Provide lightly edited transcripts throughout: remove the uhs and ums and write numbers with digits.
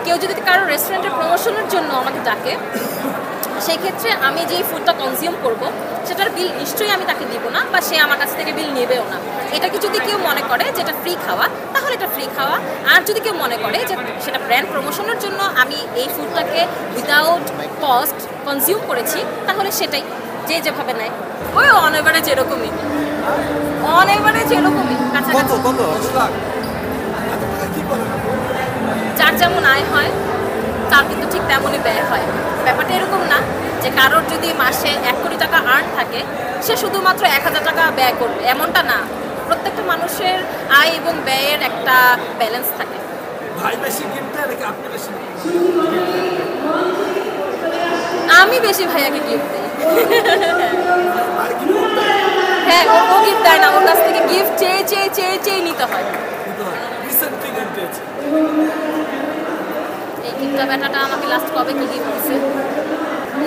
কেউ যদি কারো রেস্টুরেন্টের প্রমোশনের জন্য আমাকে ডাকে, সেই ক্ষেত্রে আমি যেই ফুডটা কনজিউম করব সেটার বিল নিশ্চয়ই আমি তাকে দিব না, বা সে আমার কাছ থেকে বিল নেবেও না। এটাকে যদি কেউ মনে করে যে এটা ফ্রি খাওয়া, তাহলে এটা ফ্রি খাওয়া। আর যদি কেউ মনে করে যে সেটা ব্র্যান্ড প্রমোশনের জন্য আমি এই ফুডটাকে উইদাউট কস্ট কনজিউম করেছি, তাহলে সেটাই যে যেভাবে নেয়। ওই অন এভারেজ এরকমই, অন এভারেজ এরকমই কাছাকাছি। যার যেমন আয় হয় তার কিন্তু ঠিক তেমনই ব্যয় হয়। ব্যাপারটা এরকম না যে কারোর যদি মাসে 1 কোটি টাকা আর্ন থাকে সে শুধুমাত্র 1000 টাকা ব্যয় করবে, এমনটা না। প্রত্যেকটা মানুষের আয় এবং ব্যয়ের একটা ব্যালেন্স থাকে। আমি বেশি ভাইয়াকে গিফট দিই। হ্যাঁ, ও গিফট দেয় না, ওর কাছ থেকে গিফট চেয়ে চেয়ে চেয়ে চেয়ে নিতে হয়। এই গিফটটা ব্যাটাটা আমাকে লাস্ট কবে কি গিফট দিচ্ছে?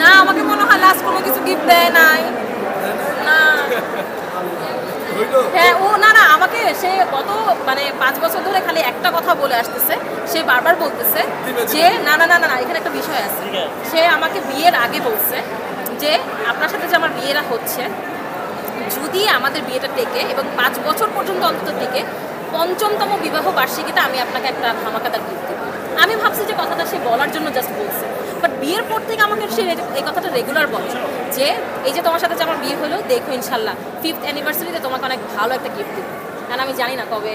না, আমাকে মনে হয় লাস্ট কোনো কিছু গিফট দেয় নাই। না, হ্যাঁ, ও না না, আমাকে সে গত 5 বছর ধরে খালি একটা কথা বলে আসতেছে। সে বারবার বলতেছে যে না না না না, এখানে একটা বিষয় আছে। সে আমাকে বিয়ের আগে বলছে যে আপনার সাথে যে আমার বিয়েটা হচ্ছে, যদি আমাদের বিয়েটা টেকে এবং 5 বছর পর্যন্ত অন্তত টেকে, ৫ম বিবাহ বার্ষিকীতে আমি আপনাকে একটা ধামাকাদার গিফট দেব। আমি ভাবছি যে কথাটা সে বলার জন্য জাস্ট বলছে, বাট বিয়ের পর থেকে আমাকে সে এই কথাটা রেগুলার বলে যে এই যে তোমার সাথে যে আমার বিয়ে হলো, দেখো ইনশাল্লাহ 5th অ্যানিভার্সারিতে তোমাকে অনেক ভালো একটা গিফট দেবো। আর আমি জানি না কবে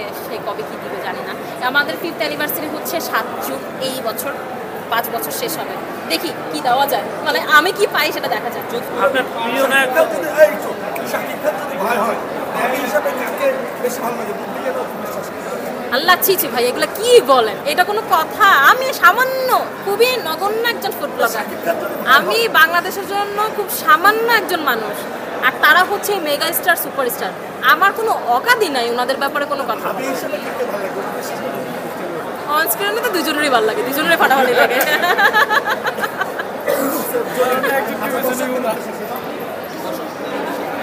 কী দিবে জানি না। আমাদের 5th অ্যানিভার্সারি হচ্ছে 7 জুন এই বছর, 5 বছর শেষ হবে। দেখি কি দেওয়া যায়, আমি কি পাই সেটা দেখা যায়। আল্লাহ, ছি ভাই, এগুলো কি বলেন? এটা কোনো কথা? আমি সামান্য, খুবই নগণ্য একজন ফুড ব্লগার। আমি বাংলাদেশের জন্য খুব সামান্য একজন মানুষ, আর তারা হচ্ছে মেগা স্টার, সুপারস্টার। আমার কোনো অকাদি নাই ওনাদের ব্যাপারে কোনো কথা। অন স্ক্রিনে তো দুজনেরই ভালো লাগে, দুজনেরই ফাটাফাটি লাগে।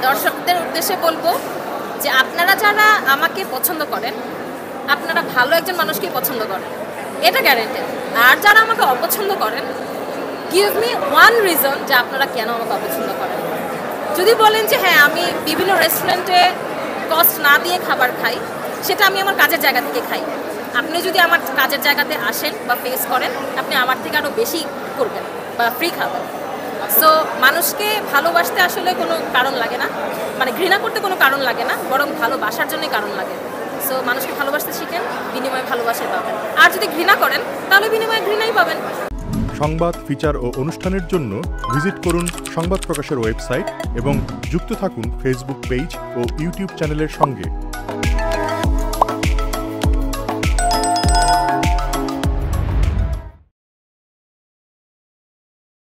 দর্শকদের উদ্দেশ্যে বলবো যে আপনারা যারা আমাকে পছন্দ করেন, আপনারা ভালো একজন মানুষকেই পছন্দ করেন, এটা গ্যারেন্টেড। আর যারা আমাকে অপছন্দ করেন, গিভ মি ওয়ান রিজন যে আপনারা কেন আমাকে অপছন্দ করেন। যদি বলেন যে হ্যাঁ আমি বিভিন্ন রেস্টুরেন্টে কস্ট না দিয়ে খাবার খাই, সেটা আমি আমার কাজের জায়গা থেকে খাই। আপনি যদি আমার কাজের জায়গাতে আসেন বা ফেস করেন, আপনি আমার থেকে আরও বেশি করবেন বা ফ্রি খাবেন। সো মানুষকে ভালোবাসতে আসলে কোনো কারণ লাগে না, ঘৃণা করতে কোনো কারণ লাগে না, বরং ভালোবাসার জন্যই কারণ লাগে। সো মানুষকে ভালোবাসতে শিখেন, বিনিময়ে ভালোবাসাই পাবেন। আর যদি ঘৃণা করেন তাহলে বিনিময়ে ঘৃণাই পাবেন। সংবাদ, ফিচার ও অনুষ্ঠানের জন্য ভিজিট করুন সংবাদ প্রকাশের ওয়েবসাইট এবং যুক্ত থাকুন ফেসবুক পেজ ও ইউটিউব চ্যানেলের সঙ্গে।